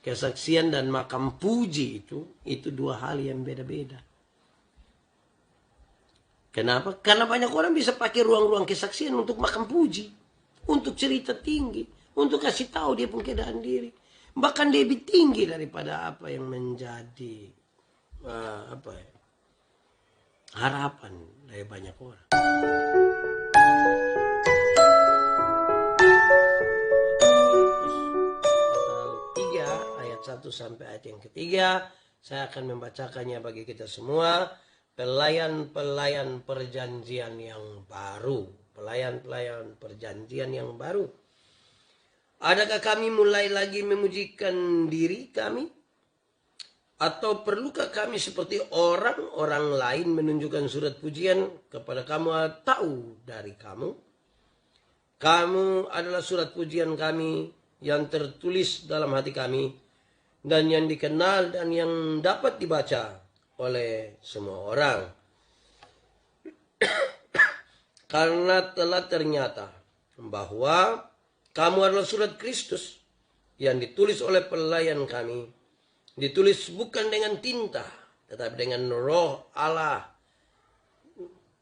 Kesaksian dan makam puji itu dua hal yang beda-beda. Kenapa? Karena banyak orang bisa pakai ruang-ruang kesaksian untuk makam puji, untuk cerita tinggi, untuk kasih tahu dia pun keadaan diri. Bahkan lebih tinggi daripada apa yang menjadi harapan dari banyak orang. Pasal 3 ayat 1 sampai ayat yang ketiga, saya akan membacakannya bagi kita semua. Pelayan-pelayan perjanjian yang baru. Pelayan-pelayan perjanjian yang baru. Adakah kami mulai lagi memujikan diri kami? Atau perlukah kami seperti orang-orang lain menunjukkan surat pujian kepada kamu atau dari kamu? Kamu adalah surat pujian kami yang tertulis dalam hati kami dan yang dikenal dan yang dapat dibaca oleh semua orang. Karena telah ternyata bahwa kamu adalah surat Kristus yang ditulis oleh pelayan kami, ditulis bukan dengan tinta tetapi dengan roh Allah,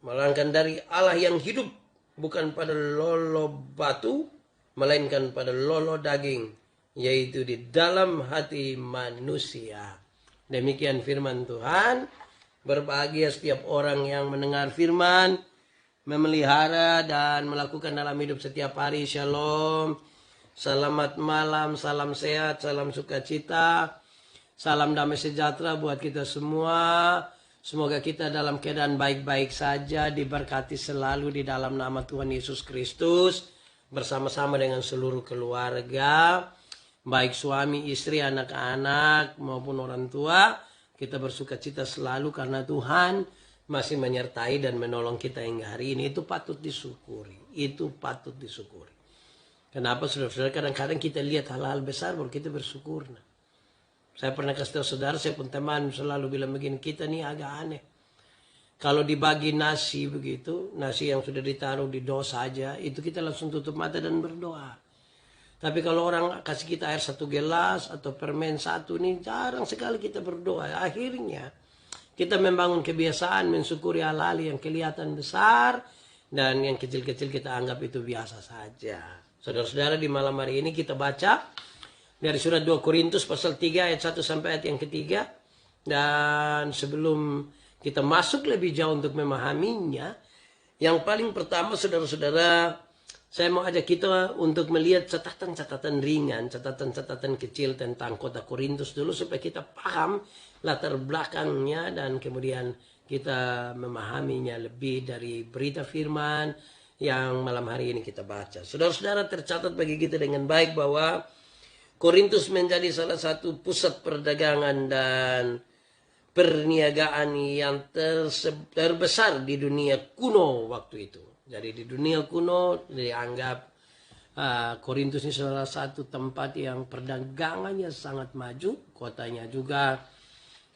melainkan dari Allah yang hidup, bukan pada lolo batu melainkan pada lolo daging, yaitu di dalam hati manusia. Demikian firman Tuhan. Berbahagia setiap orang yang mendengar firman, memelihara dan melakukan dalam hidup setiap hari. Shalom. Selamat malam, salam sehat, salam sukacita, salam damai sejahtera buat kita semua. Semoga kita dalam keadaan baik-baik saja, diberkati selalu di dalam nama Tuhan Yesus Kristus, bersama-sama dengan seluruh keluarga, baik suami, istri, anak-anak maupun orang tua. Kita bersukacita selalu karena Tuhan masih menyertai dan menolong kita hingga hari ini. Itu patut disyukuri. Itu patut disyukuri. Kenapa saudara-saudara? Kadang-kadang kita lihat hal-hal besar baru kita bersyukur. Saya pernah kasih tahu saudara, saya pun teman selalu bilang begini, kita nih agak aneh. Kalau dibagi nasi begitu, nasi yang sudah ditaruh di dos saja, itu kita langsung tutup mata dan berdoa. Tapi kalau orang kasih kita air 1 gelas atau permen 1 nih, jarang sekali kita berdoa. Akhirnya kita membangun kebiasaan mensyukuri hal-hal yang kelihatan besar dan yang kecil-kecil kita anggap itu biasa saja. Saudara-saudara, di malam hari ini kita baca dari surat 2 Korintus pasal 3 ayat 1 sampai ayat yang ketiga. Dan sebelum kita masuk lebih jauh untuk memahaminya, yang paling pertama saudara-saudara, saya mau ajak kita untuk melihat catatan-catatan ringan, catatan-catatan kecil tentang kota Korintus dulu supaya kita paham latar belakangnya dan kemudian kita memahaminya lebih dari berita firman yang malam hari ini kita baca. Saudara-saudara, tercatat bagi kita dengan baik bahwa Korintus menjadi salah satu pusat perdagangan dan perniagaan yang terbesar di dunia kuno waktu itu. Jadi di dunia kuno dianggap Korintus ini salah satu tempat yang perdagangannya sangat maju, kotanya juga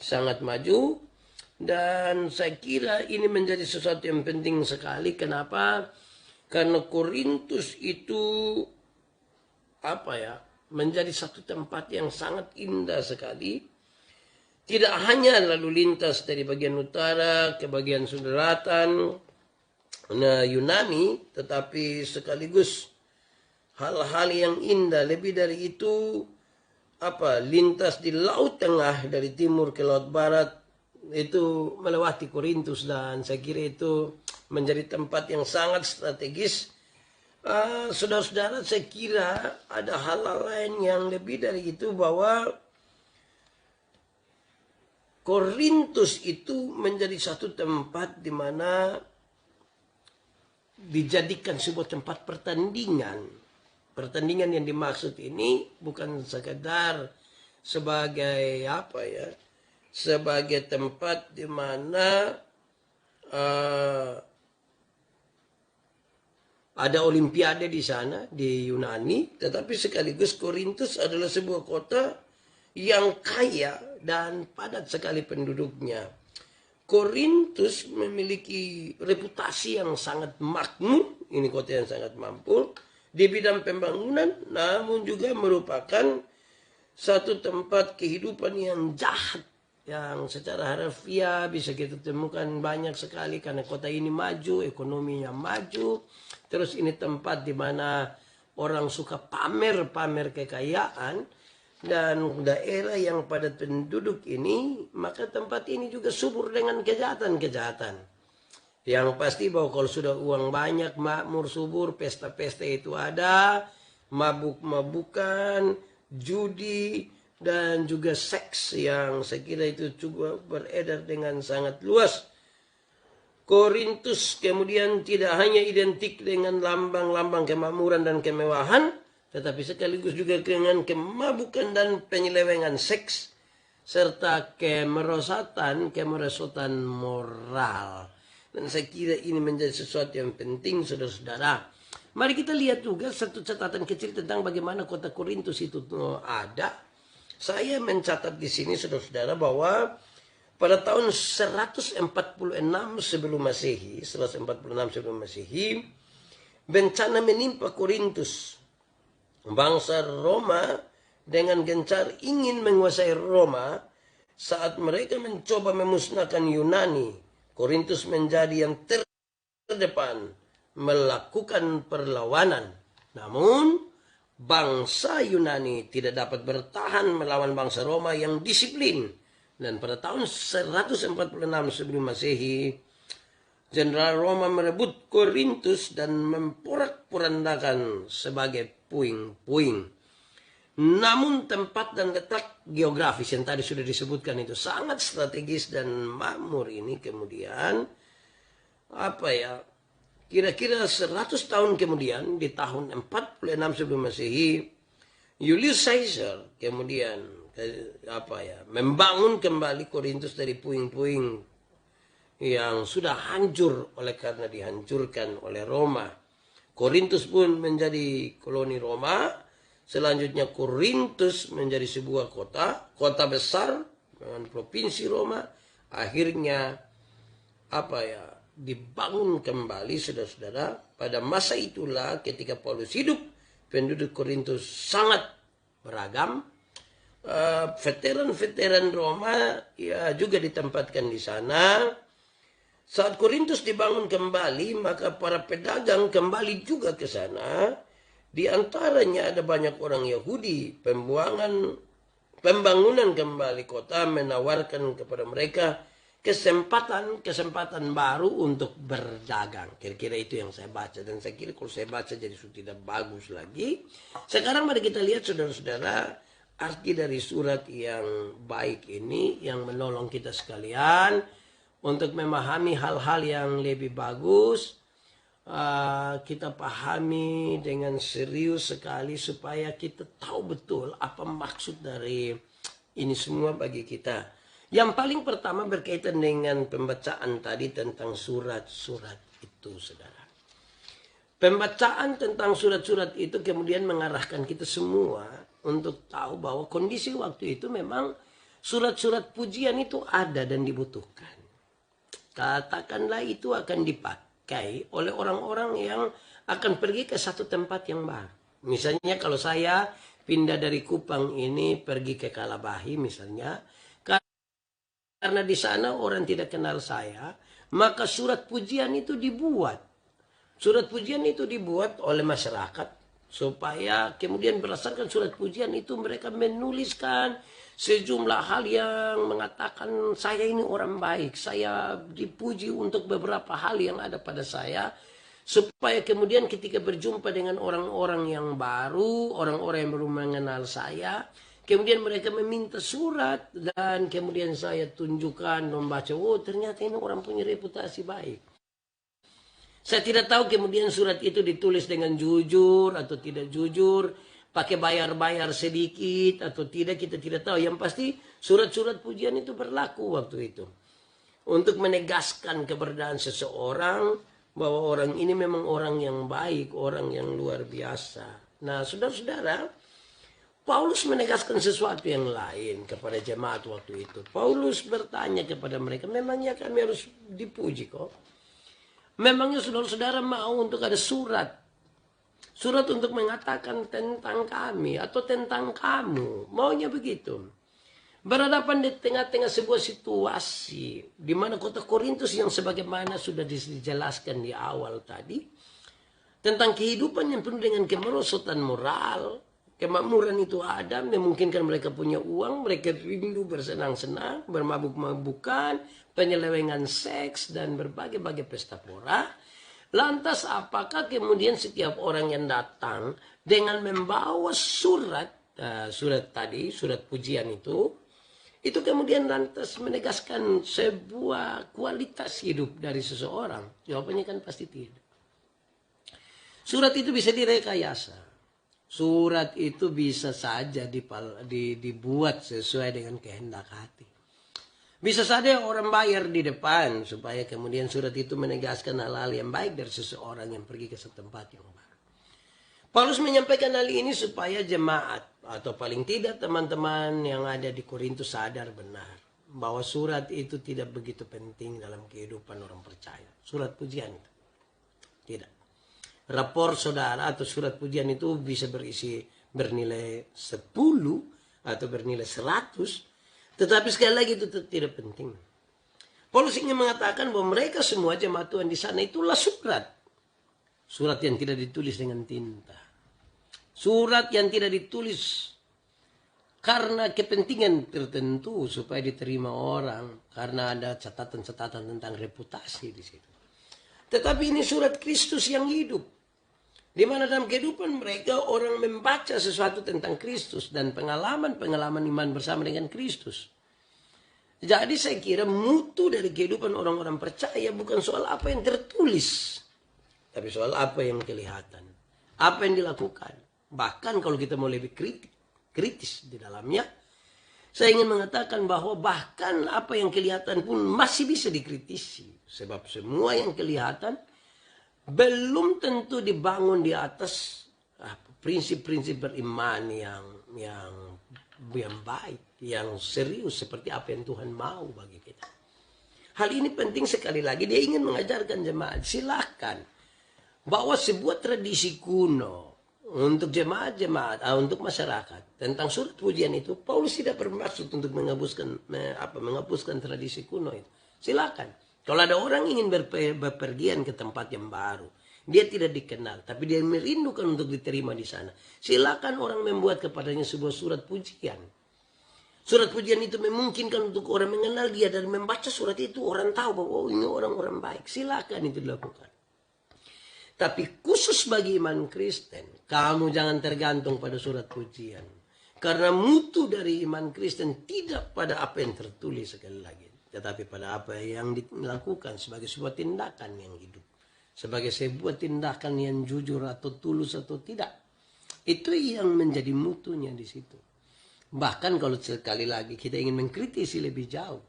sangat maju, dan saya kira ini menjadi sesuatu yang penting sekali. Kenapa? Karena Korintus itu menjadi satu tempat yang sangat indah sekali. Tidak hanya lalu lintas dari bagian utara ke bagian selatan Yunani, tetapi sekaligus hal-hal yang indah. Lebih dari itu, lintas di Laut Tengah dari timur ke Laut Barat itu melewati Korintus, dan saya kira itu menjadi tempat yang sangat strategis. Saudara-saudara, saya kira ada hal-hal lain yang lebih dari itu, bahwa Korintus itu menjadi satu tempat di mana dijadikan sebuah tempat pertandingan. Pertandingan yang dimaksud ini bukan sekedar sebagai sebagai tempat di mana ada olimpiade di sana di Yunani, tetapi sekaligus Korintus adalah sebuah kota yang kaya dan padat sekali penduduknya. Korintus memiliki reputasi yang sangat makmur, ini kota yang sangat mampu di bidang pembangunan, namun juga merupakan satu tempat kehidupan yang jahat, yang secara harfiah bisa kita temukan banyak sekali karena kota ini maju, ekonominya maju. Terus ini tempat di mana orang suka pamer-pamer kekayaan, dan daerah yang padat penduduk ini, maka tempat ini juga subur dengan kejahatan-kejahatan. Yang pasti bahwa kalau sudah uang banyak, makmur, subur, pesta-pesta itu ada, mabuk-mabukan, judi, dan juga seks yang saya kira itu juga beredar dengan sangat luas. Korintus kemudian tidak hanya identik dengan lambang-lambang kemakmuran dan kemewahan, tetapi sekaligus juga dengan kemabukan dan penyelewengan seks, serta kemerosotan moral. Dan saya kira ini menjadi sesuatu yang penting, saudara-saudara. Mari kita lihat juga satu catatan kecil tentang bagaimana kota Korintus itu ada. Saya mencatat di sini, saudara-saudara, bahwa pada tahun 146 sebelum Masehi, bencana menimpa Korintus. Bangsa Roma dengan gencar ingin menguasai Roma. Saat mereka mencoba memusnahkan Yunani, Korintus menjadi yang terdepan melakukan perlawanan. Namun bangsa Yunani tidak dapat bertahan melawan bangsa Roma yang disiplin. Dan pada tahun 146 sebelum Masehi, Jenderal Roma merebut Korintus dan memporak-porandakan sebagai puing-puing. Namun tempat dan letak geografis yang tadi sudah disebutkan itu sangat strategis dan makmur ini kemudian kira-kira 100 tahun kemudian, di tahun 46 sebelum Masehi, Julius Caesar kemudian membangun kembali Korintus dari puing-puing yang sudah hancur oleh karena dihancurkan oleh Roma. Korintus pun menjadi koloni Roma. Selanjutnya Korintus menjadi sebuah kota besar dengan provinsi Roma. Akhirnya dibangun kembali, saudara-saudara. Pada masa itulah ketika Paulus hidup, penduduk Korintus sangat beragam. Veteran-veteran Roma juga ditempatkan di sana. Saat Korintus dibangun kembali, maka para pedagang kembali juga ke sana. Di antaranya ada banyak orang Yahudi. Pembangunan kembali kota menawarkan kepada mereka kesempatan baru untuk berdagang. Kira-kira itu yang saya baca. Dan saya kira kalau saya baca jadi sudah tidak bagus lagi. Sekarang mari kita lihat, saudara-saudara, arti dari surat yang baik ini yang menolong kita sekalian untuk memahami hal-hal yang lebih bagus. Kita pahami dengan serius sekali supaya kita tahu betul apa maksud dari ini semua bagi kita. Yang paling pertama berkaitan dengan pembacaan tadi tentang surat-surat itu, saudara. Pembacaan tentang surat-surat itu kemudian mengarahkan kita semua untuk tahu bahwa kondisi waktu itu memang surat-surat pujian itu ada dan dibutuhkan. Katakanlah itu akan dipakai oleh orang-orang yang akan pergi ke satu tempat yang baru. Misalnya kalau saya pindah dari Kupang ini pergi ke Kalabahi misalnya, karena di sana orang tidak kenal saya, maka surat pujian itu dibuat. Surat pujian itu dibuat oleh masyarakat supaya kemudian berdasarkan surat pujian itu mereka menuliskan sejumlah hal yang mengatakan saya ini orang baik, saya dipuji untuk beberapa hal yang ada pada saya, supaya kemudian ketika berjumpa dengan orang-orang yang baru, orang-orang yang baru mengenal saya, kemudian mereka meminta surat dan kemudian saya tunjukkan, membaca, oh ternyata ini orang punya reputasi baik. Saya tidak tahu kemudian surat itu ditulis dengan jujur atau tidak jujur, pakai bayar-bayar sedikit atau tidak, kita tidak tahu. Yang pasti surat-surat pujian itu berlaku waktu itu. Untuk menegaskan keberadaan seseorang, bahwa orang ini memang orang yang baik, orang yang luar biasa. Nah, saudara-saudara, Paulus menegaskan sesuatu yang lain kepada jemaat waktu itu. Paulus bertanya kepada mereka, memangnya kami harus dipuji kok? Memangnya saudara-saudara mau untuk ada surat Surat untuk mengatakan tentang kami atau tentang kamu. Maunya begitu. Berhadapan di tengah-tengah sebuah situasi di mana kota Korintus yang sebagaimana sudah dijelaskan di awal tadi tentang kehidupan yang penuh dengan kemerosotan moral, kemakmuran itu ada, memungkinkan mereka punya uang, mereka rindu bersenang-senang, bermabuk-mabukan, penyelewengan seks dan berbagai-bagai pesta pora. Lantas apakah kemudian setiap orang yang datang dengan membawa surat tadi, surat pujian itu kemudian lantas menegaskan sebuah kualitas hidup dari seseorang? Jawabannya kan pasti tidak. Surat itu bisa direkayasa. Surat itu bisa saja dibuat sesuai dengan kehendak hati. Bisa saja orang bayar di depan supaya kemudian surat itu menegaskan hal-hal yang baik dari seseorang yang pergi ke setempat yang baru. Paulus menyampaikan hal ini supaya jemaat atau paling tidak teman-teman yang ada di Korintus sadar benar bahwa surat itu tidak begitu penting dalam kehidupan orang percaya. Surat pujian itu tidak. Rapor saudara atau surat pujian itu bisa bernilai 10 atau bernilai 100, tetapi sekali lagi itu tidak penting. Paulus ingin mengatakan bahwa mereka semua jemaat Tuhan di sana itulah surat. Surat yang tidak ditulis dengan tinta. Surat yang tidak ditulis karena kepentingan tertentu supaya diterima orang. Karena ada catatan-catatan tentang reputasi di situ. Tetapi ini surat Kristus yang hidup. Di mana dalam kehidupan mereka orang membaca sesuatu tentang Kristus dan pengalaman-pengalaman iman bersama dengan Kristus. Jadi saya kira mutu dari kehidupan orang-orang percaya bukan soal apa yang tertulis. Tapi soal apa yang kelihatan. Apa yang dilakukan. Bahkan kalau kita mau lebih kritis di dalamnya. Saya ingin mengatakan bahwa bahkan apa yang kelihatan pun masih bisa dikritisi. Sebab semua yang kelihatan belum tentu dibangun di atas prinsip-prinsip beriman yang baik, yang serius seperti apa yang Tuhan mau bagi kita. Hal ini penting sekali lagi. Dia ingin mengajarkan jemaat, silakan bahwa sebuah tradisi kuno untuk jemaat-jemaat, untuk masyarakat tentang surat pujian itu, Paulus tidak bermaksud untuk menghapuskan tradisi kuno itu. Silakan. Kalau ada orang ingin berpergian ke tempat yang baru, dia tidak dikenal, tapi dia merindukan untuk diterima di sana. Silakan orang membuat kepadanya sebuah surat pujian. Surat pujian itu memungkinkan untuk orang mengenal dia dan membaca surat itu orang tahu bahwa ini orang-orang baik. Silakan itu dilakukan. Tapi khusus bagi iman Kristen, kamu jangan tergantung pada surat pujian. Karena mutu dari iman Kristen tidak pada apa yang tertulis sekali lagi. Tetapi pada apa yang dilakukan sebagai sebuah tindakan yang hidup. Sebagai sebuah tindakan yang jujur atau tulus atau tidak. Itu yang menjadi mutunya di situ. Bahkan kalau sekali lagi kita ingin mengkritisi lebih jauh.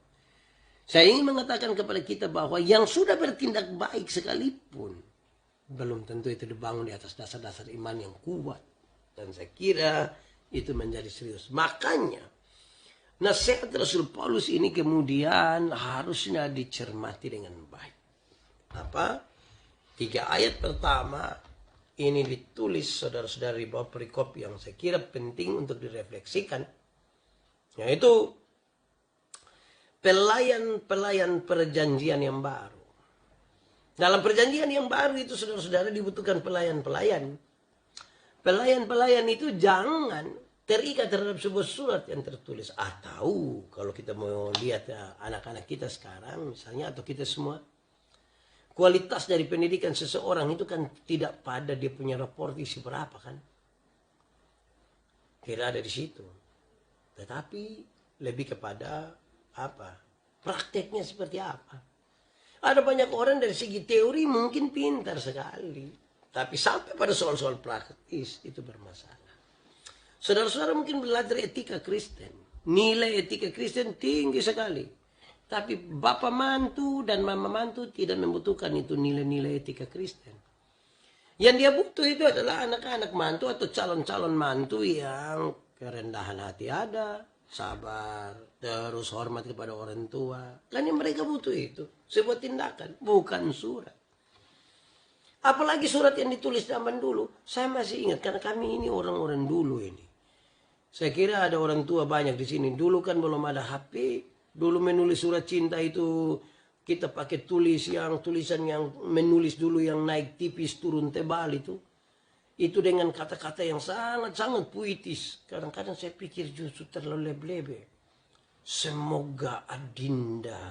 Saya ingin mengatakan kepada kita bahwa yang sudah bertindak baik sekalipun, belum tentu itu dibangun di atas dasar-dasar iman yang kuat. Dan saya kira itu menjadi serius. Makanya nasihat Rasul Paulus ini kemudian harusnya dicermati dengan baik. 3 ayat pertama ini ditulis saudara-saudara di bawah perikop yang saya kira penting untuk direfleksikan. Yaitu pelayan-pelayan perjanjian yang baru. Dalam perjanjian yang baru itu saudara-saudara dibutuhkan pelayan-pelayan. Pelayan-pelayan itu jangan terikat terhadap sebuah surat yang tertulis. Atau kalau kita mau lihat anak-anak kita sekarang misalnya atau kita semua. Kualitas dari pendidikan seseorang itu kan tidak pada dia punya rapor isi berapa kan. Tidak ada di situ. Tetapi lebih kepada prakteknya seperti apa. Ada banyak orang dari segi teori mungkin pintar sekali. Tapi sampai pada soal-soal praktis itu bermasalah. Saudara-saudara mungkin belajar etika Kristen. Nilai etika Kristen tinggi sekali. Tapi bapak mantu dan mama mantu tidak membutuhkan itu nilai-nilai etika Kristen. Yang dia butuh itu adalah anak-anak mantu atau calon-calon mantu yang kerendahan hati ada. Sabar, terus hormat kepada orang tua. Kan yang mereka butuh itu. Sebuah tindakan, bukan surat. Apalagi surat yang ditulis zaman dulu. Saya masih ingat karena kami ini orang-orang dulu ini. Saya kira ada orang tua banyak di sini. Dulu kan belum ada HP. Dulu menulis surat cinta itu kita pakai tulisan yang menulis dulu yang naik tipis turun tebal itu. Itu dengan kata-kata yang sangat-sangat puitis. Kadang-kadang saya pikir justru terlalu lebe-lebe. Semoga Adinda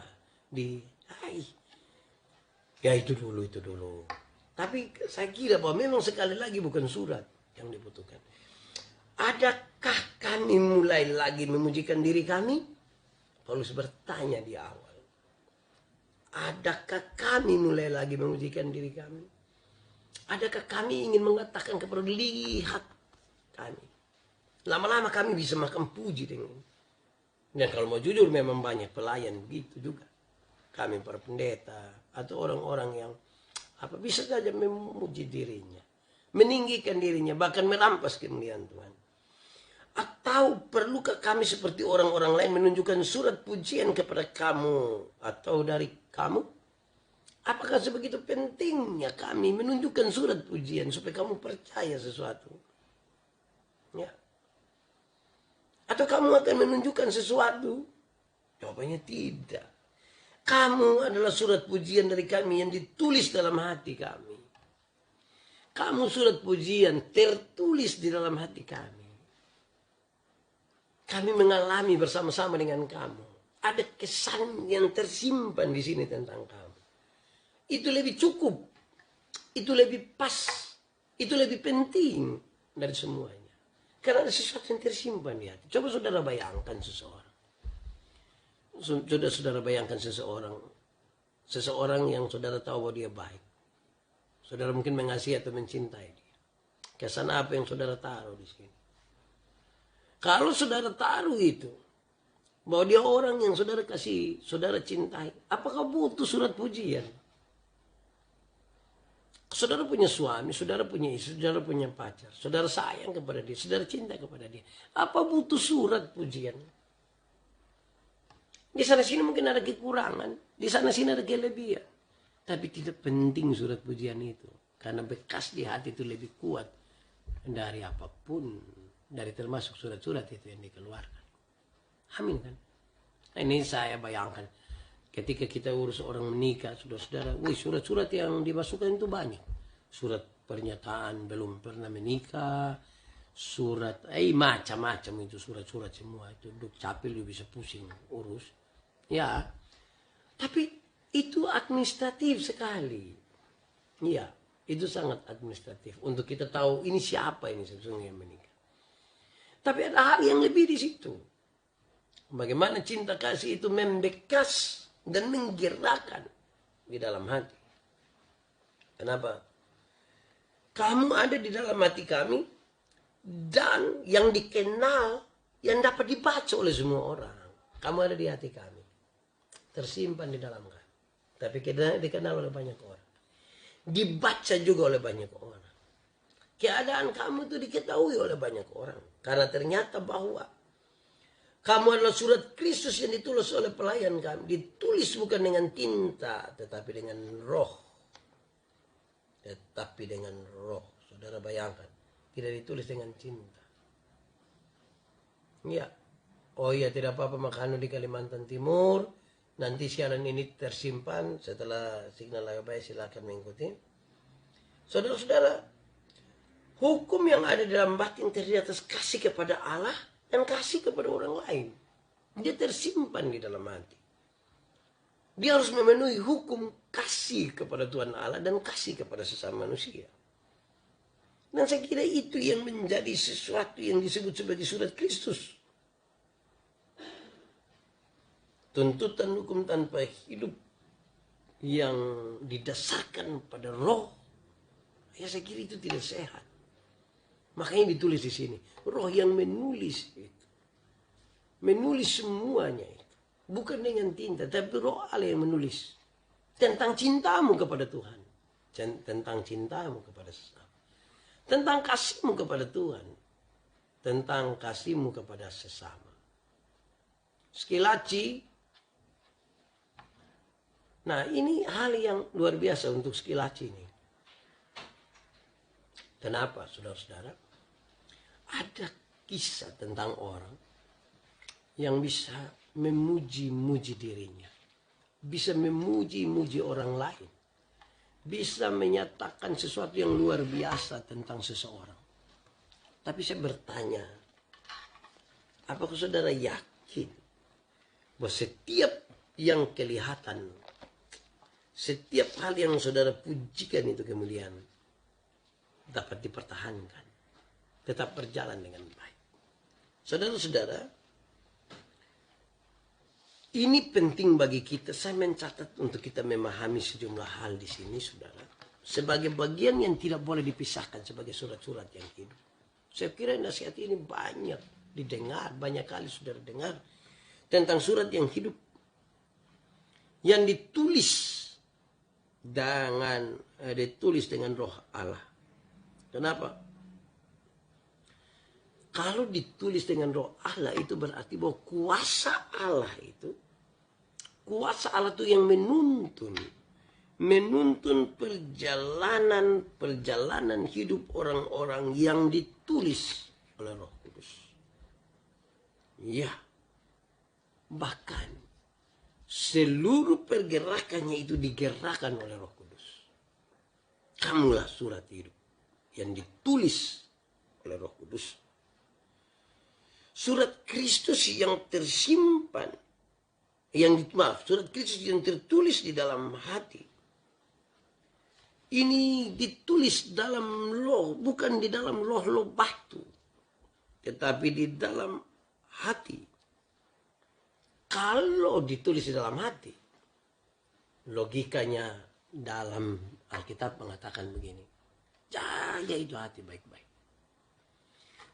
Ya itu dulu. Tapi saya kira bahwa memang sekali lagi bukan surat yang dibutuhkan. Adakah kami mulai lagi memujikan diri kami? Paulus bertanya di awal. Adakah kami mulai lagi memujikan diri kami? Adakah kami ingin mengatakan kepada lihat kami? Lama-lama kami bisa makan puji dengan. Dan kalau mau jujur memang banyak pelayan begitu juga. Kami para pendeta atau orang-orang yang bisa saja memuji dirinya. Meninggikan dirinya bahkan merampas kemuliaan Tuhan. Atau perlukah kami seperti orang-orang lain menunjukkan surat pujian kepada kamu atau dari kamu? Apakah sebegitu pentingnya kami menunjukkan surat pujian supaya kamu percaya sesuatu? Ya. Atau kamu akan menunjukkan sesuatu? Jawabannya tidak. Kamu adalah surat pujian dari kami yang ditulis dalam hati kami. Kamu surat pujian tertulis di dalam hati kami. Kami mengalami bersama-sama dengan kamu. Ada kesan yang tersimpan di sini tentang kamu. Itu lebih cukup. Itu lebih pas. Itu lebih penting dari semuanya. Karena ada sesuatu yang tersimpan di hati. Coba saudara bayangkan seseorang. Saudara bayangkan seseorang. Seseorang yang saudara tahu bahwa dia baik. Saudara mungkin mengasihi atau mencintai dia. Kesan apa yang saudara taruh di sini? Kalau saudara taruh itu, bahwa dia orang yang saudara kasih, saudara cintai, apakah butuh surat pujian? Saudara punya suami, saudara punya istri, saudara punya pacar, saudara sayang kepada dia, saudara cinta kepada dia. Apa butuh surat pujian? Di sana sini mungkin ada kekurangan, di sana sini ada kelebihan. Tapi tidak penting surat pujian itu. Karena bekas di hati itu lebih kuat dari apapun. Dari termasuk surat-surat itu yang dikeluarkan. Amin kan? Ini saya bayangkan. Ketika kita urus orang menikah, saudara-saudara, surat-surat yang dimasukkan itu banyak. Surat pernyataan belum pernah menikah, surat, macam-macam itu surat-surat semua. Itu duk capil juga bisa pusing urus. Ya, tapi itu administratif sekali. Ya, itu sangat administratif. Untuk kita tahu ini siapa ini sebetulnya yang menikah. Tapi ada hal yang lebih di situ. Bagaimana cinta kasih itu membekas dan menggerakkan di dalam hati. Kenapa? Kamu ada di dalam hati kami dan yang dikenal, yang dapat dibaca oleh semua orang. Kamu ada di hati kami. Tersimpan di dalam kami. Tapi dikenal oleh banyak orang. Dibaca juga oleh banyak orang. Keadaan kamu itu diketahui oleh banyak orang. Karena ternyata bahwa kamu adalah surat Kristus yang ditulis oleh pelayan kami. Ditulis bukan dengan tinta, tetapi dengan roh. Tetapi dengan roh. Saudara bayangkan. Tidak ditulis dengan cinta. Ya. Oh iya, tidak apa-apa Makano di Kalimantan Timur. Nanti siaran ini tersimpan. Setelah signal Layobaya silakan mengikuti. Saudara-saudara, hukum yang ada dalam batin terdiri atas kasih kepada Allah dan kasih kepada orang lain. Dia tersimpan di dalam hati. Dia harus memenuhi hukum kasih kepada Tuhan Allah dan kasih kepada sesama manusia. Dan saya kira itu yang menjadi sesuatu yang disebut sebagai surat Kristus. Tuntutan hukum tanpa hidup yang didasarkan pada roh. Ya saya kira itu tidak sehat. Makanya ditulis di sini. Roh yang menulis itu. Menulis semuanya itu. Bukan dengan tinta. Tapi roh Allah yang menulis. Tentang cintamu kepada Tuhan. Tentang cintamu kepada sesama. Tentang kasihmu kepada Tuhan. Tentang kasihmu kepada sesama. Skilaci. Nah ini hal yang luar biasa untuk Skilaci ini. Kenapa, saudara-saudara? Ada kisah tentang orang yang bisa memuji-muji dirinya, bisa memuji-muji orang lain, bisa menyatakan sesuatu yang luar biasa tentang seseorang. Tapi saya bertanya, apakah saudara yakin bahwa setiap yang kelihatan, setiap hal yang saudara pujikan itu kemudian dapat dipertahankan, tetap berjalan dengan baik? Saudara-saudara, ini penting bagi kita. Saya mencatat untuk kita memahami sejumlah hal di sini, saudara, sebagai bagian yang tidak boleh dipisahkan sebagai surat-surat yang hidup. Saya kira nasihat ini banyak didengar, banyak kali saudara dengar tentang surat yang hidup, yang ditulis dengan roh Allah. Kenapa? Kalau ditulis dengan roh Allah itu berarti bahwa kuasa Allah itu yang menuntun perjalanan hidup orang-orang yang ditulis oleh Roh Kudus. Ya, bahkan seluruh pergerakannya itu digerakkan oleh Roh Kudus. Kamulah surat hidup yang ditulis oleh Roh Kudus. Surat Kristus yang tersimpan, surat Kristus yang tertulis di dalam hati. Ini ditulis dalam loh, bukan di dalam loh batu, tetapi di dalam hati. Kalau ditulis di dalam hati, logikanya dalam Alkitab mengatakan begini: jaga itu hati baik-baik.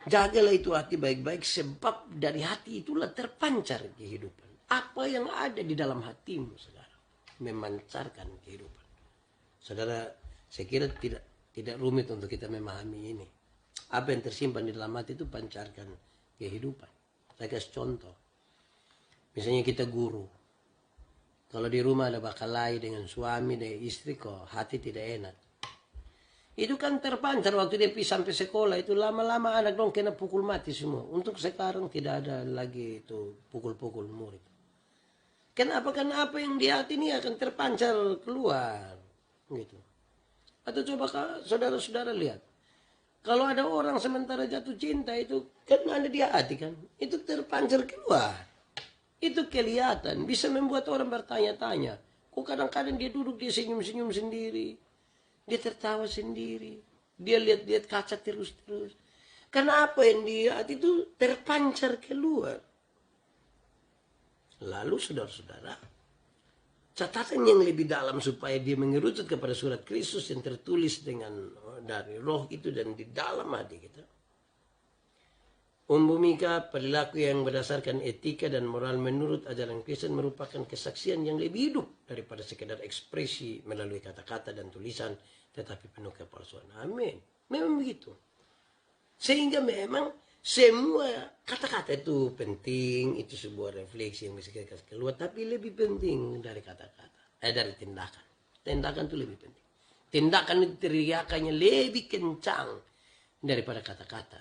Jagalah itu hati baik-baik, sebab dari hati itulah terpancar kehidupan. Apa yang ada di dalam hatimu, saudara, memancarkan kehidupan. Saudara, saya kira tidak rumit untuk kita memahami ini. Apa yang tersimpan di dalam hati itu pancarkan kehidupan. Saya kasih contoh. Misalnya kita guru. Kalau di rumah ada bakalahi dengan suami, dengan istri, kok hati tidak enak. Itu kan terpancar waktu dia sampai sekolah, itu lama-lama anak dong kena pukul mati semua. Untuk sekarang tidak ada lagi itu pukul-pukul murid. Kenapa? Karena apa yang di hati ini akan terpancar keluar. Gitu. Atau coba saudara-saudara lihat. Kalau ada orang sementara jatuh cinta itu kan ada di hati kan. Itu terpancar keluar. Itu kelihatan. Bisa membuat orang bertanya-tanya. Kok kadang-kadang dia duduk, dia senyum-senyum sendiri. Dia tertawa sendiri. Dia lihat-lihat kaca terus-terus. Karena apa yang di hati itu terpancar keluar. Lalu saudara-saudara, catatan yang lebih dalam supaya dia mengerucut kepada surat Kristus yang tertulis dari roh itu dan di dalam hati kita. Membumika perilaku yang berdasarkan etika dan moral menurut ajaran Kristen merupakan kesaksian yang lebih hidup daripada sekedar ekspresi melalui kata-kata dan tulisan, tetapi penuh kepalsuan. Amin. Memang begitu. Sehingga memang semua kata-kata itu penting, itu sebuah refleksi yang bisa kita kasih keluar, tapi lebih penting dari kata-kata, dari tindakan. Tindakan itu lebih penting. Tindakan itu teriakannya lebih kencang daripada kata-kata.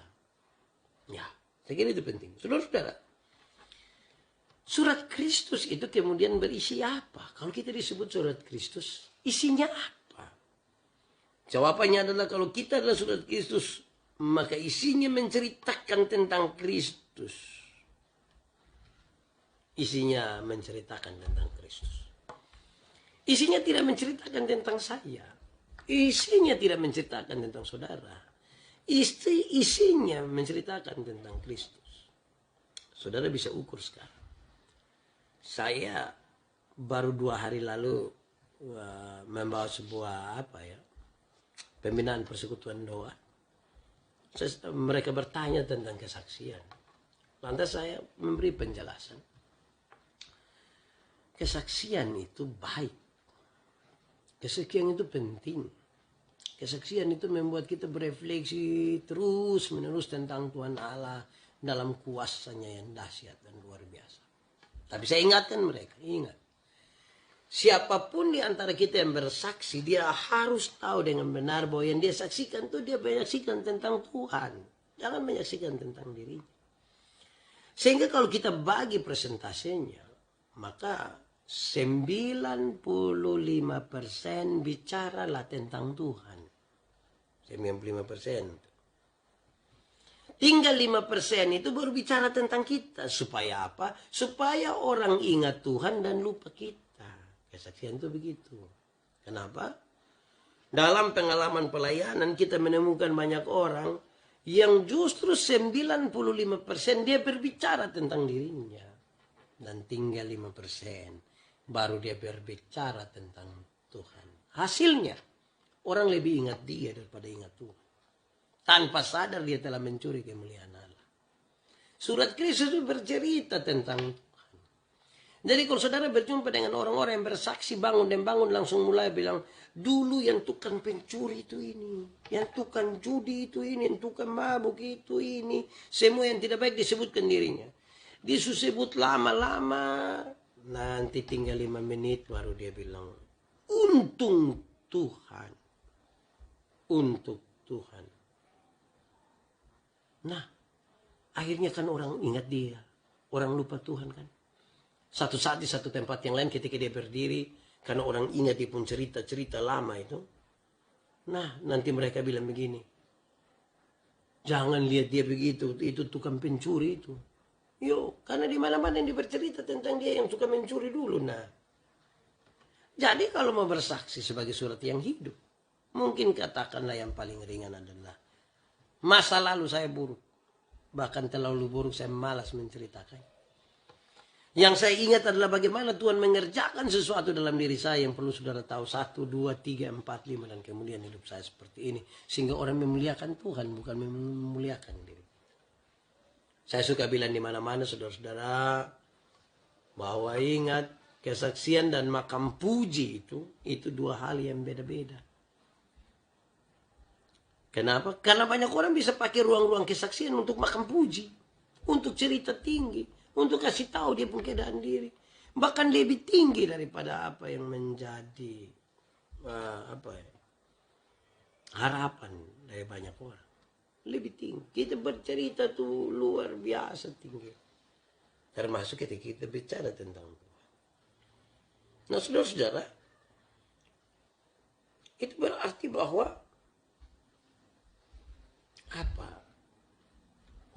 Ya, saya kira itu penting. Saudara-saudara, surat Kristus itu kemudian berisi apa? Kalau kita disebut surat Kristus, isinya apa? Jawabannya adalah kalau kita adalah surat Kristus, maka isinya menceritakan tentang Kristus. Isinya menceritakan tentang Kristus. Isinya tidak menceritakan tentang saya. Isinya tidak menceritakan tentang saudara. Isinya menceritakan tentang Kristus. Saudara bisa ukur sekarang. Saya baru 2 hari lalu membawa sebuah pembinaan persekutuan doa. Mereka bertanya tentang kesaksian. Lantas saya memberi penjelasan. Kesaksian itu baik. Kesaksian itu penting. Kesaksian itu membuat kita berefleksi terus-menerus tentang Tuhan Allah dalam kuasanya yang dahsyat dan luar biasa. Tapi saya ingatkan mereka, ingat. Siapapun di antara kita yang bersaksi, dia harus tahu dengan benar bahwa yang dia saksikan itu dia menyaksikan tentang Tuhan. Jangan menyaksikan tentang dirinya. Sehingga kalau kita bagi persentasenya, maka 95% bicaralah tentang Tuhan. 95%. Tinggal 5% itu baru bicara tentang kita. Supaya apa? Supaya orang ingat Tuhan dan lupa kita. Kesaksian itu begitu. Kenapa? Dalam pengalaman pelayanan kita menemukan banyak orang yang justru 95% dia berbicara tentang dirinya. Dan tinggal 5% baru dia berbicara tentang Tuhan. Hasilnya orang lebih ingat dia daripada ingat Tuhan. Tanpa sadar dia telah mencuri kemuliaan Allah. Surat Kristus itu bercerita tentang Tuhan. Jadi kalau saudara berjumpa dengan orang-orang yang bersaksi bangun dan bangun langsung mulai bilang, dulu yang tukang pencuri itu ini, yang tukang judi itu ini, yang tukang mabuk itu ini, semua yang tidak baik disebutkan dirinya. Disebut lama-lama, nanti tinggal 5 menit baru dia bilang, untung Tuhan, untuk Tuhan. Nah, akhirnya kan orang ingat dia, orang lupa Tuhan kan. Satu saat di satu tempat yang lain ketika dia berdiri, karena orang ingat dia pun cerita-cerita lama itu. Nah, nanti mereka bilang begini, jangan lihat dia begitu, itu tukang pencuri itu. Yuk, karena di mana-mana yang dia bercerita tentang dia yang suka mencuri dulu. Nah, jadi kalau mau bersaksi sebagai surat yang hidup, mungkin katakanlah yang paling ringan adalah masa lalu saya buruk, bahkan terlalu buruk saya malas menceritakan. Yang saya ingat adalah bagaimana Tuhan mengerjakan sesuatu dalam diri saya yang perlu saudara tahu. 1, 2, 3, 4, 5 dan kemudian hidup saya seperti ini. Sehingga orang memuliakan Tuhan bukan memuliakan diri. Saya suka bilang di mana-mana saudara-saudara bahwa ingat kesaksian dan makam puji itu dua hal yang beda-beda. Kenapa? Karena banyak orang bisa pakai ruang-ruang kesaksian untuk makam puji, untuk cerita tinggi, untuk kasih tahu dia pun keadaan diri. Bahkan lebih tinggi daripada apa yang menjadi harapan dari banyak orang. Lebih tinggi. Kita bercerita tuh luar biasa tinggi. Termasuk ketika kita bicara tentang Tuhan. Nah saudara-saudara, itu berarti bahwa apa?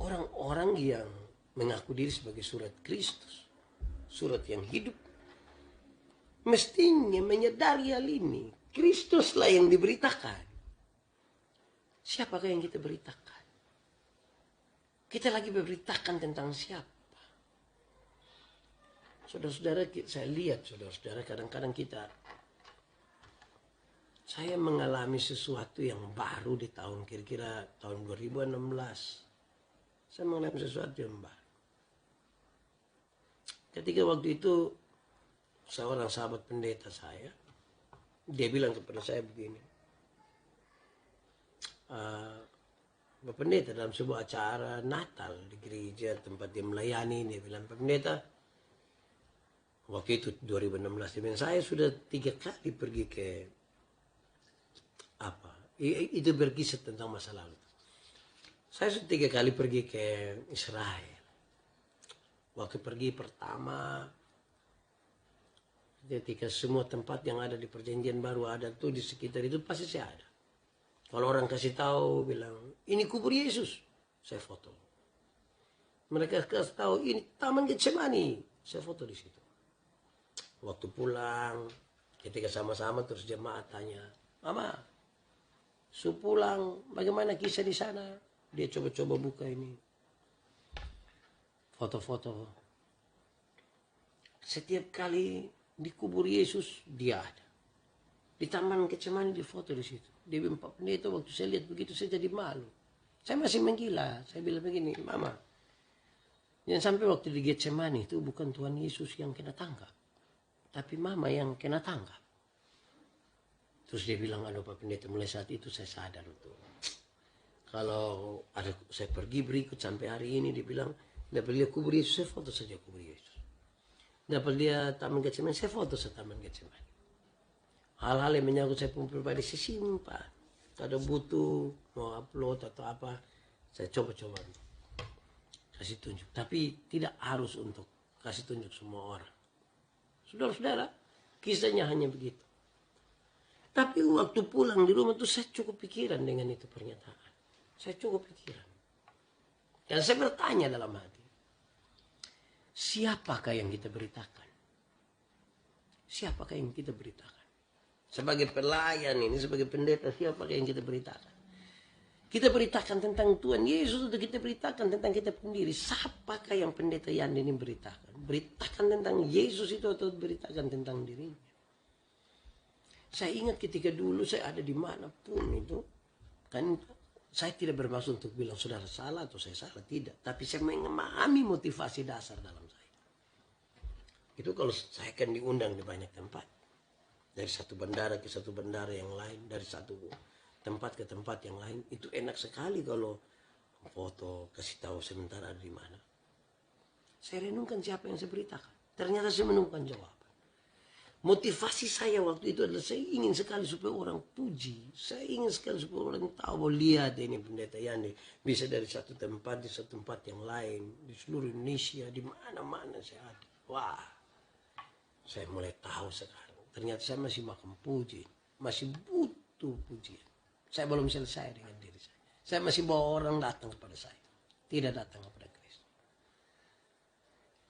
Orang-orang yang mengaku diri sebagai surat Kristus, surat yang hidup, mestinya menyadari hal ini. Kristuslah yang diberitakan. Siapakah yang kita beritakan? Kita lagi berberitakan tentang siapa? Saudara-saudara, saya lihat saudara-saudara kadang-kadang saya mengalami sesuatu yang baru di tahun kira-kira tahun 2016. Saya mengalami sesuatu yang baru. Ketika waktu itu seorang sahabat pendeta saya, dia bilang kepada saya begini, Pak Pendeta dalam sebuah acara Natal di gereja tempat dia melayani, dia bilang, Pak Pendeta, waktu itu 2016, dia bilang, saya sudah 3 kali pergi ke itu berkisah tentang masa lalu. Saya sudah 3 kali pergi ke Israel. Waktu pergi pertama, ketika semua tempat yang ada di perjanjian baru ada tuh di sekitar itu pasti saya ada. Kalau orang kasih tahu bilang ini kubur Yesus, saya foto. Mereka kasih tahu ini Taman Getsemani, saya foto di situ. Waktu pulang, ketika sama-sama terus jemaat tanya, Mama, pulang bagaimana kisah di sana? Dia coba-coba buka ini. Foto-foto. Setiap kali di kubur Yesus, dia ada. Di Taman Getsemani di foto di situ. Dia bilang, Pak Pendeta, waktu saya lihat begitu, saya jadi malu. Saya masih menggila. Saya bilang begini, Mama, jangan sampai waktu di Getsemani itu bukan Tuhan Yesus yang kena tangkap. Tapi Mama yang kena tangkap. Terus dia bilang, aduh Pak Pendeta, mulai saat itu saya sadar tuh. Kalau ada saya pergi berikut sampai hari ini, dia bilang, dapat lihat kubur Yesus, saya foto saja kubur Yesus. dapat dia Taman Getsemani, saya foto sa Taman Getsemani. Hal-hal yang menyangkut saya pun pribadi saya simpan. Kalau butuh mau upload atau apa, saya coba-coba kasih tunjuk. Tapi tidak harus untuk kasih tunjuk semua orang. Saudara-saudara, kisahnya hanya begitu. Tapi waktu pulang di rumah tuh saya cukup pikiran dengan itu pernyataan. Saya cukup pikiran. Dan saya bertanya dalam hati, siapakah yang kita beritakan? Siapakah yang kita beritakan? Sebagai pelayan ini, sebagai pendeta, siapakah yang kita beritakan? Kita beritakan tentang Tuhan Yesus atau kita beritakan tentang kita sendiri? Siapakah yang pendeta Yandi ini beritakan? Beritakan tentang Yesus itu atau beritakan tentang dirinya? Saya ingat ketika dulu saya ada di manapun itu, kan saya tidak bermaksud untuk bilang saudara salah atau saya salah, tidak. Tapi saya memahami motivasi dasar dalam saya. Itu kalau saya kan diundang di banyak tempat. Dari satu bandara ke satu bandara yang lain, dari satu tempat ke tempat yang lain. Itu enak sekali kalau foto, kasih tahu sementara ada di mana. Saya renungkan siapa yang saya beritakan. Ternyata saya menemukan jawaban. Motivasi saya waktu itu adalah saya ingin sekali supaya orang puji. Saya ingin sekali supaya orang tahu bahwa lihat ini pendeta Yandi bisa dari satu tempat di satu tempat yang lain. Di seluruh Indonesia, di mana-mana saya ada. Wah, saya mulai tahu sekarang. Ternyata saya masih makan puji. Masih butuh pujian. Saya belum selesai dengan diri saya. Saya masih bawa orang datang kepada saya. Tidak datang kepada Kristus.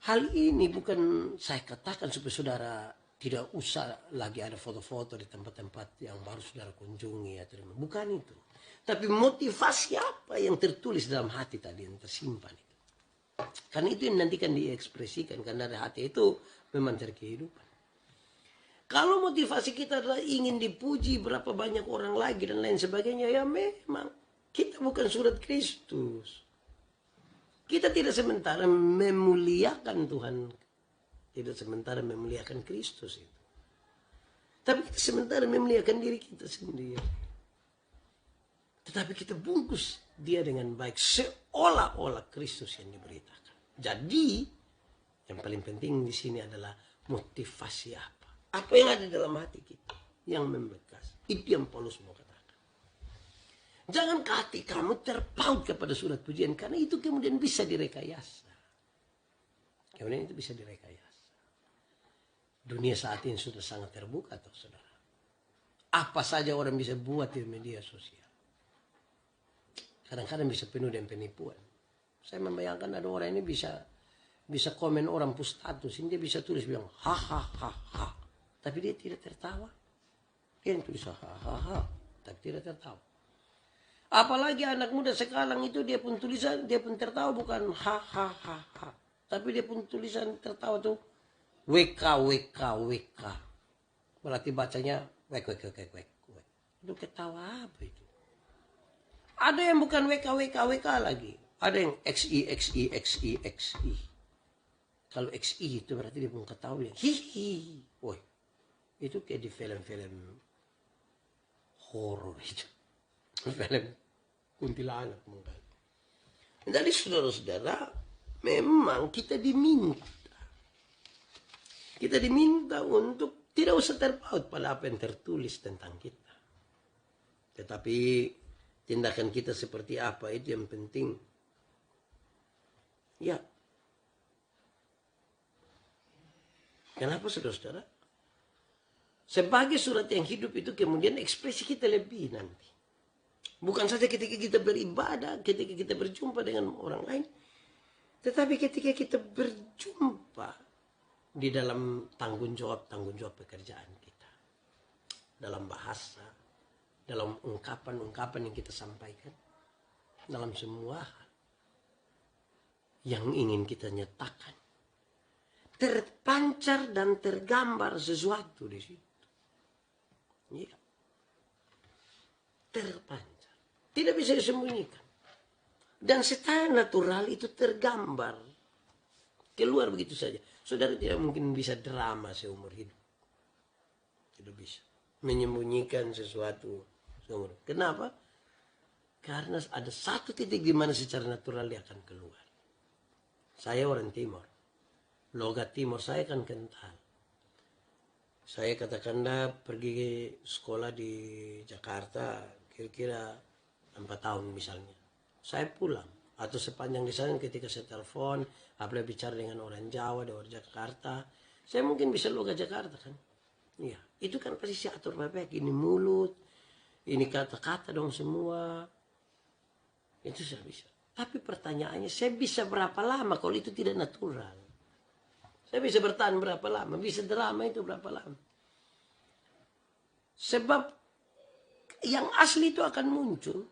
Hal ini bukan saya katakan supaya saudara tidak usah lagi ada foto-foto di tempat-tempat yang baru saudara kunjungi. Bukan itu. Tapi motivasi apa yang tertulis dalam hati tadi yang tersimpan itu. Karena itu yang nanti kan diekspresikan. Karena dari hati itu memancar kehidupan. Kalau motivasi kita adalah ingin dipuji berapa banyak orang lagi dan lain sebagainya. Ya memang kita bukan surat Kristus. Kita tidak sementara memuliakan Tuhan. Tidak sementara memuliakan Kristus itu. Tapi kita sementara memuliakan diri kita sendiri. Tetapi kita bungkus dia dengan baik. Seolah-olah Kristus yang diberitakan. Jadi, yang paling penting di sini adalah motivasi apa. Apa yang ada dalam hati kita. Yang membekas. Itu yang Paulus mau katakan. Jangan hati kamu terpaut kepada surat pujian. Karena itu kemudian bisa direkayasa. Kemudian itu bisa direkayasa. Dunia saat ini sudah sangat terbuka, toh saudara. Apa saja orang bisa buat di media sosial. Kadang-kadang bisa penuh dengan penipuan. Saya membayangkan ada orang ini bisa komen orang pustatus, dia bisa tulis bilang ha ha ha ha, tapi dia tidak tertawa. Dia yang tulis ha ha ha ha, tapi tidak tertawa. Apalagi anak muda sekarang itu dia pun tulisan, dia pun tertawa bukan ha ha ha ha, tapi dia pun tulisan tertawa tuh WK, WK, WK. Berarti bacanya wek. Itu ketawa apa itu? Ada yang bukan WK, WK, WK lagi. Ada yang XI. Kalau XI itu berarti dia pun ketawa yang hihi. Woi, itu kayak di film-film horor itu. Film kuntilanak mungkin. Jadi saudara-saudara, memang kita diminta. Kita diminta untuk tidak usah terpaut pada apa yang tertulis tentang kita. Tetapi tindakan kita seperti apa itu yang penting. Ya. Kenapa saudara-saudara? Sebagai surat yang hidup itu kemudian ekspresi kita lebih nanti. Bukan saja ketika kita beribadah, ketika kita berjumpa dengan orang lain. Tetapi ketika kita berjumpa di dalam tanggung jawab pekerjaan kita. Dalam bahasa, dalam ungkapan yang kita sampaikan. Dalam semua hal yang ingin kita nyatakan. Terpancar dan tergambar sesuatu di situ. Ya. Terpancar. Tidak bisa disembunyikan. Dan secara natural itu tergambar. Keluar begitu saja. Saudara tidak mungkin bisa drama seumur hidup. Tidak bisa. Menyembunyikan sesuatu seumur. Kenapa? Karena ada satu titik di mana secara natural dia akan keluar. Saya orang Timur. Logat timur saya kan kental. Saya katakanlah pergi sekolah di Jakarta kira-kira 4 tahun misalnya. Saya pulang. Atau sepanjang di sana ketika saya telepon, apalagi bicara dengan orang Jawa, dari orang Jakarta, saya mungkin bisa logat Jakarta kan. Iya, itu kan pasti saya atur baik-baik. Ini mulut, ini kata-kata dong semua. Itu saya bisa. Tapi pertanyaannya, saya bisa berapa lama kalau itu tidak natural? Saya bisa bertahan berapa lama? Bisa drama itu berapa lama? Sebab yang asli itu akan muncul.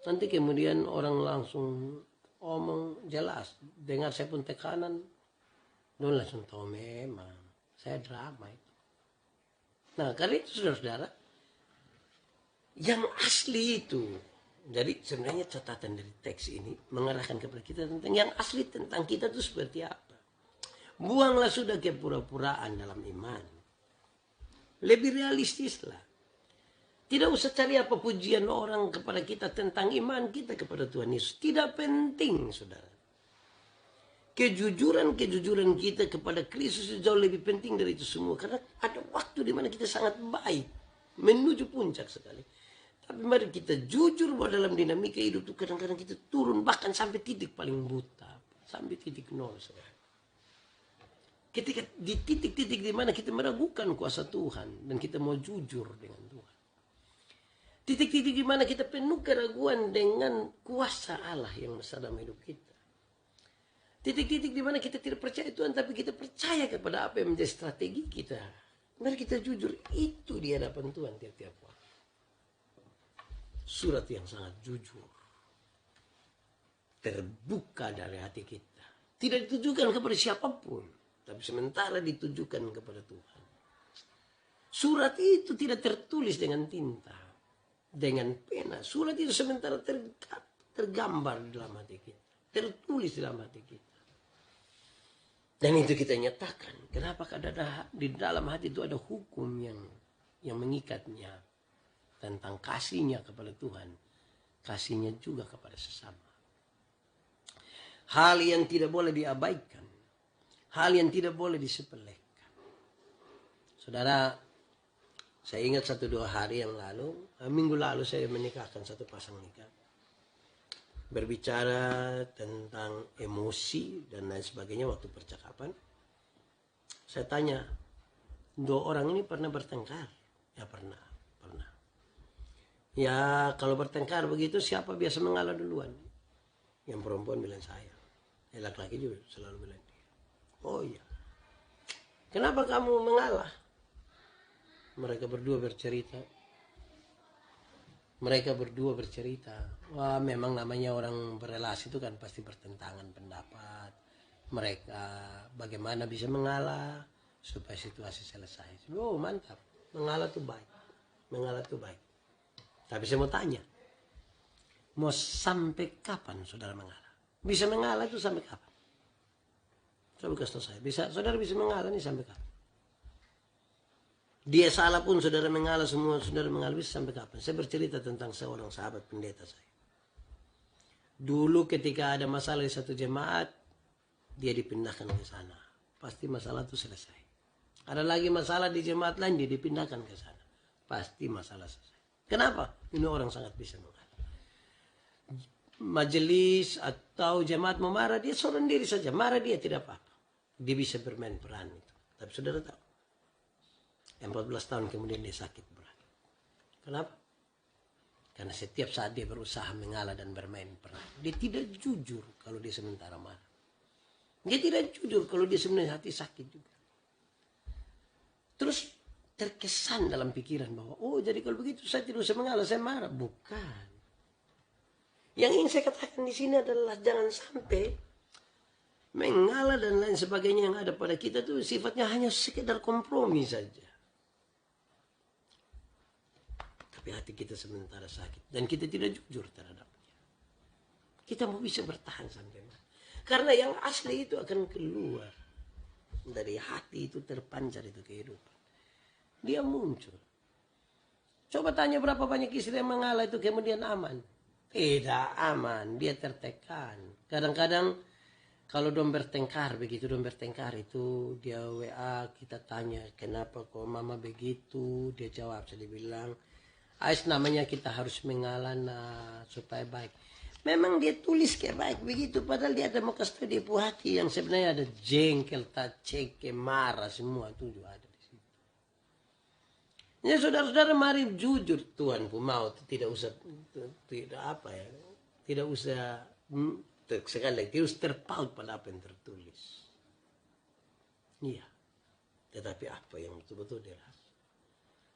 Nanti kemudian orang langsung omong jelas. Dengar saya pun tekanan. Dia langsung tahu memang. Saya drama itu. Nah karena itu saudara-saudara. Yang asli itu. Jadi sebenarnya catatan dari teks ini mengarahkan kepada kita tentang yang asli tentang kita itu seperti apa. Buanglah sudah kepura-puraan dalam iman. Lebih realistislah. Tidak usah cari apa pujian orang kepada kita tentang iman kita kepada Tuhan Yesus. Tidak penting, saudara. Kejujuran kita kepada Kristus jauh lebih penting dari itu semua. Karena ada waktu di mana kita sangat baik. Menuju puncak sekali. Tapi mari kita jujur bahwa dalam dinamika hidup itu kadang-kadang kita turun bahkan sampai titik paling buta. Sampai titik nol, saudara. Ketika di titik-titik di mana kita meragukan kuasa Tuhan. Dan kita mau jujur dengan Tuhan. Titik-titik di mana kita penuh keraguan dengan kuasa Allah yang besar dalam hidup kita. Titik-titik di mana kita tidak percaya Tuhan, tapi kita percaya kepada apa yang menjadi strategi kita. Mari kita jujur, itu di hadapan Tuhan tiap-tiap waktu. Surat yang sangat jujur. Terbuka dari hati kita. Tidak ditujukan kepada siapapun, tapi sementara ditujukan kepada Tuhan. Surat itu tidak tertulis dengan tinta. Dengan pena. Surat itu sementara tergambar di dalam hati kita. Tertulis di dalam hati kita. Dan itu kita nyatakan. Kenapa? Karena di dalam hati itu ada hukum yang mengikatnya. Tentang kasihnya kepada Tuhan. Kasihnya juga kepada sesama. Hal yang tidak boleh diabaikan. Hal yang tidak boleh disepelekan. Saudara, saya ingat 1-2 hari yang lalu, minggu lalu saya menikahkan satu pasang nikah. Berbicara tentang emosi dan lain sebagainya waktu percakapan. Saya tanya, 2 orang ini pernah bertengkar? Ya pernah. Ya kalau bertengkar begitu siapa biasa mengalah duluan? Yang perempuan bilang saya. Laki-laki juga selalu bilang dia. Oh iya. Kenapa kamu mengalah? Mereka berdua bercerita. Wah memang namanya orang berelasi itu kan pasti bertentangan pendapat. Mereka bagaimana bisa mengalah supaya situasi selesai. Oh mantap. Mengalah tuh baik. Tapi saya mau tanya. Mau sampai kapan saudara mengalah? Bisa mengalah itu sampai kapan? Coba kasih tahu saya. Saudara bisa mengalah nih sampai kapan? Dia salah pun saudara mengalah, semua saudara mengalah bisa sampai kapan? Saya bercerita tentang seorang sahabat pendeta saya. Dulu ketika ada masalah di satu jemaat, dia dipindahkan ke sana. Pasti masalah itu selesai. Ada lagi masalah di jemaat lain, dia dipindahkan ke sana. Pasti masalah selesai. Kenapa? Ini orang sangat bisa mengalah. Majelis atau jemaat mau marah, dia seorang diri saja. Marah dia tidak apa-apa. Dia bisa bermain peran itu. Tapi saudara tahu, 14 tahun kemudian dia sakit berat. Kenapa? Karena setiap saat dia berusaha mengalah dan bermain peran. Dia tidak jujur kalau dia sementara marah. Dia tidak jujur kalau dia sebenarnya hati sakit juga. Terus terkesan dalam pikiran bahwa, oh jadi kalau begitu saya tidak usah mengalah, saya marah. Bukan. Yang ingin saya katakan di sini adalah jangan sampai mengalah dan lain sebagainya yang ada pada kita itu sifatnya hanya sekedar kompromi saja. Tapi hati kita sementara sakit dan kita tidak jujur terhadapnya. Kita mau bisa bertahan sampai mana? Karena yang asli itu akan keluar dari hati itu, terpancar itu kehidupan. Dia muncul. Coba tanya berapa banyak istri yang mengalah itu kemudian aman. Tidak aman, dia tertekan. Kadang-kadang Kalau dong bertengkar, begitu dong bertengkar itu dia WA, kita tanya kenapa kok mama begitu, dia jawab, saya bilang, Ais namanya kita harus mengalah supaya baik. Memang dia tulis kayak baik begitu, padahal dia ada mau kasih dia hati yang sebenarnya ada jengkel, tak cek, marah semua itu juga ada di situ. Ya saudara-saudara mari jujur Tuhan pun mau tidak usah tidak apa ya, tidak usah sekali lagi tidak usah terpaut pada apa yang tertulis. Iya, tetapi apa yang betul-betul dirasa.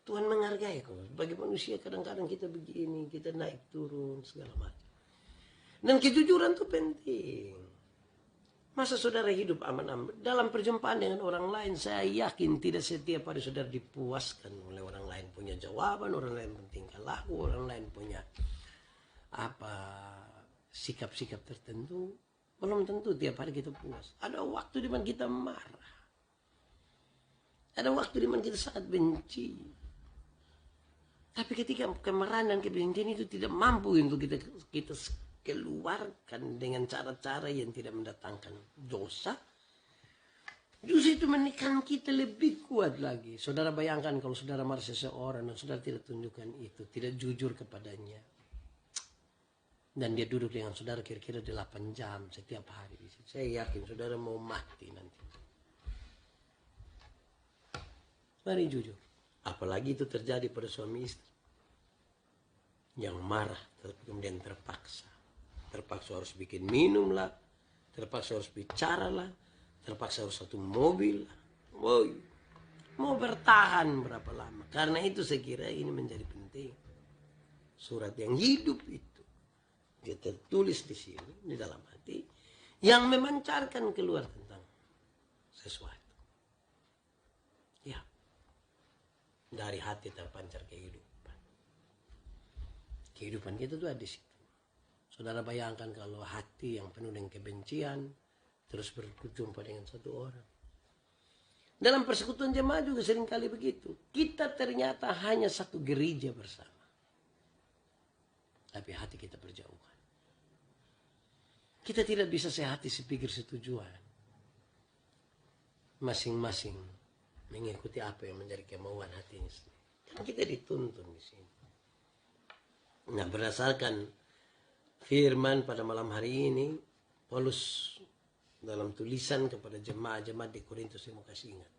Tuhan menghargai kok. Bagi manusia kadang-kadang kita begini, kita naik turun segala macam. Dan kejujuran itu penting. Masa saudara hidup aman-aman dalam perjumpaan dengan orang lain, saya yakin tidak setiap hari saudara dipuaskan oleh orang lain punya jawaban, orang lain punya tingkah laku, orang lain punya apa sikap-sikap tertentu. Belum tentu tiap hari kita puas. Ada waktu di mana kita marah. Ada waktu di mana kita sangat benci. Tapi ketika kemarahan dan kebencian itu tidak mampu untuk kita keluarkan dengan cara-cara yang tidak mendatangkan dosa, justru itu menekan kita lebih kuat lagi. Saudara bayangkan kalau saudara marah seseorang dan saudara tidak tunjukkan itu, tidak jujur kepadanya, dan dia duduk dengan saudara kira-kira 8 jam setiap hari, saya yakin saudara mau mati nanti. Mari jujur. Apalagi itu terjadi pada suami istri yang marah kemudian terpaksa harus bikin minum lah, terpaksa harus bicara lah, terpaksa harus satu mobil lah. Woy, mau bertahan berapa lama? Karena itu saya kira ini menjadi penting. Surat yang hidup itu dia tertulis di sini di dalam hati yang memancarkan keluar tentang sesuatu. Ya, dari hati terpancar kehidupan. Kehidupan kita tuh ada di situ. Saudara bayangkan kalau hati yang penuh dengan kebencian terus berjumpa dengan satu orang. Dalam persekutuan jemaat juga seringkali begitu. Kita ternyata hanya satu gereja bersama. Tapi hati kita berjauhan. Kita tidak bisa sehati sepikir setujuan. Masing-masing mengikuti apa yang menjadi kemauan hatinya sendiri. Kan kita dituntun di sini. Nah, berdasarkan firman pada malam hari ini, Paulus dalam tulisan kepada jemaat-jemaat di Korintus, saya mau kasih ingat,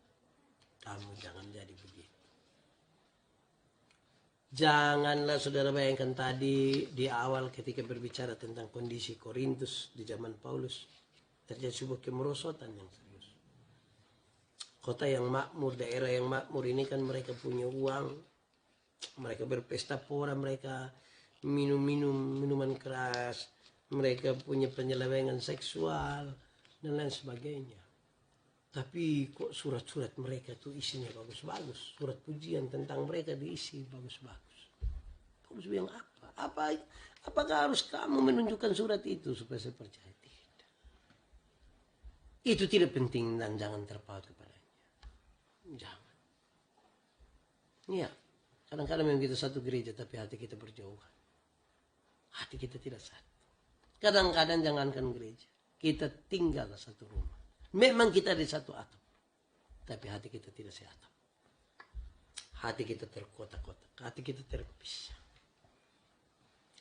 kamu jangan jadi begitu. Janganlah saudara bayangkan tadi di awal ketika berbicara tentang kondisi Korintus di zaman Paulus, terjadi sebuah kemerosotan yang serius. Kota yang makmur, daerah yang makmur ini kan mereka punya uang, mereka berpesta pora, mereka minuman keras, mereka punya penyelewengan seksual dan lain sebagainya. Tapi kok surat-surat mereka tuh isinya bagus-bagus, surat pujian tentang mereka diisi bagus-bagus. Paulus bilang apa? Apakah harus kamu menunjukkan surat itu supaya saya percaya? Tidak. Itu tidak penting dan jangan terpaut kepadanya. Jangan. Iya, kadang-kadang memang kita satu gereja tapi hati kita berjauhan. Hati kita tidak satu. Kadang-kadang jangankan gereja, kita tinggal satu rumah. Memang kita di satu atap, tapi hati kita tidak seatap. Hati kita terkotak-kotak, hati kita terpisah.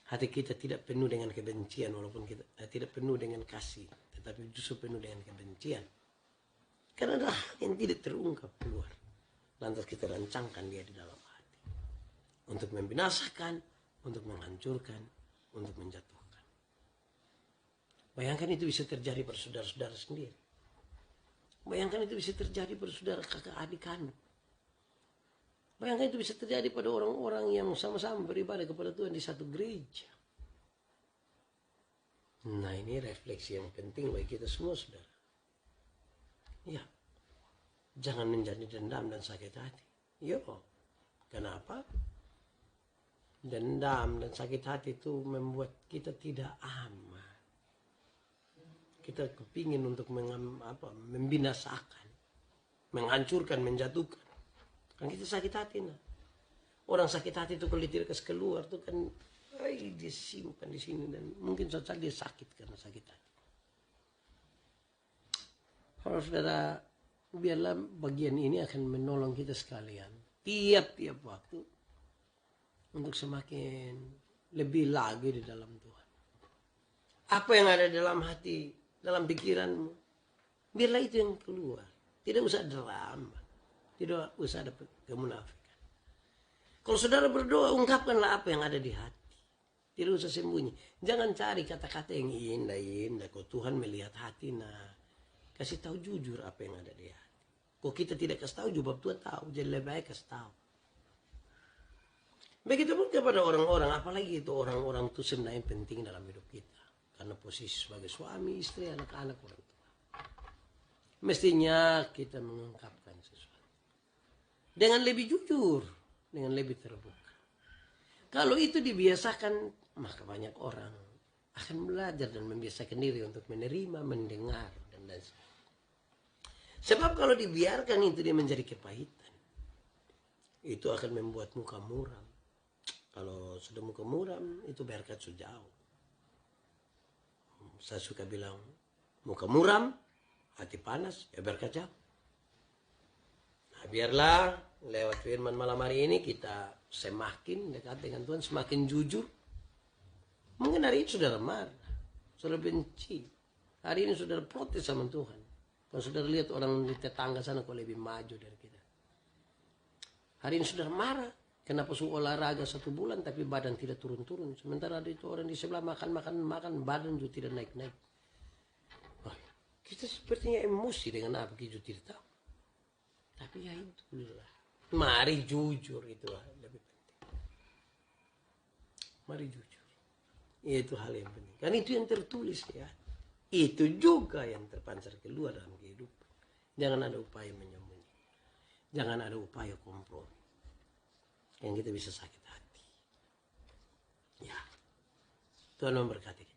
Hati kita tidak penuh dengan kebencian, walaupun kita tidak penuh dengan kasih, tetapi justru penuh dengan kebencian. Karena ada hal yang tidak terungkap keluar. Lantas kita rancangkan dia di dalam hati. Untuk membinasakan, untuk menghancurkan, untuk menjatuhkan. Bayangkan itu bisa terjadi pada saudara-saudara sendiri. Bayangkan itu bisa terjadi pada saudara kakak adik kandung. Bayangkan itu bisa terjadi pada orang-orang yang sama-sama beribadah kepada Tuhan di satu gereja. Nah, ini refleksi yang penting bagi kita semua, saudara. Ya, jangan menjadi dendam dan sakit hati. Yo, kenapa? Dendam dan sakit hati itu membuat kita tidak aman. Kita kepingin untuk membinasakan, menghancurkan, menjatuhkan. Kan kita sakit hati. Nah. Orang sakit hati itu kalau dia tidak kasih keluar tuh kan disimpan di sini dan mungkin suatu saat dia sakit karena sakit hati. Kalau saudara, biarlah bagian ini akan menolong kita sekalian tiap-tiap waktu untuk semakin lebih lagi di dalam Tuhan. Apa yang ada dalam hati, dalam pikiranmu, biarlah itu yang keluar. Tidak usah drama, tidak usah ada kemunafikan. Kalau saudara berdoa, ungkapkanlah apa yang ada di hati. Tidak usah sembunyi. Jangan cari kata-kata yang indah-indah. Kok Tuhan melihat hati, nah kasih tahu jujur apa yang ada di hati. Kok kita tidak kasih tahu, juga Tuhan tahu. Jadi lebih baik kasih tahu. Begitupun kepada orang-orang, apalagi itu orang-orang itu sebenarnya penting dalam hidup kita. Karena posisi sebagai suami, istri, anak-anak, orang tua. Mestinya kita mengungkapkan sesuatu. Dengan lebih jujur, dengan lebih terbuka. Kalau itu dibiasakan, maka banyak orang akan belajar dan membiasakan diri untuk menerima, mendengar, dan lain sebagainya. Sebab kalau dibiarkan itu dia menjadi kepahitan. Itu akan membuat muka muram. Kalau sudah muka muram, itu berkat sejauh. Saya suka bilang, muka muram, hati panas, ya berkat jauh. Nah, biarlah lewat firman malam hari ini kita semakin dekat dengan Tuhan, semakin jujur. Mungkin hari ini saudara marah, saudara benci. Hari ini saudara protes sama Tuhan. Kalau saudara lihat orang di tetangga sana kok lebih maju dari kita. Hari ini saudara marah. Kenapa suruh olahraga 1 bulan tapi badan tidak turun-turun. Sementara ada itu orang di sebelah makan, badan juga tidak naik-naik. Oh, kita sepertinya emosi dengan apa kita tidak tahu. Tapi ya itulah. Mari jujur, itu lebih penting. Mari jujur. Itu hal yang penting. Karena itu yang tertulis ya. Itu juga yang terpancar keluar dalam kehidupan. Jangan ada upaya menyembunyi. Jangan ada upaya kompromi. Yang kita bisa sakit hati. Ya. Tuhan memberkati kita.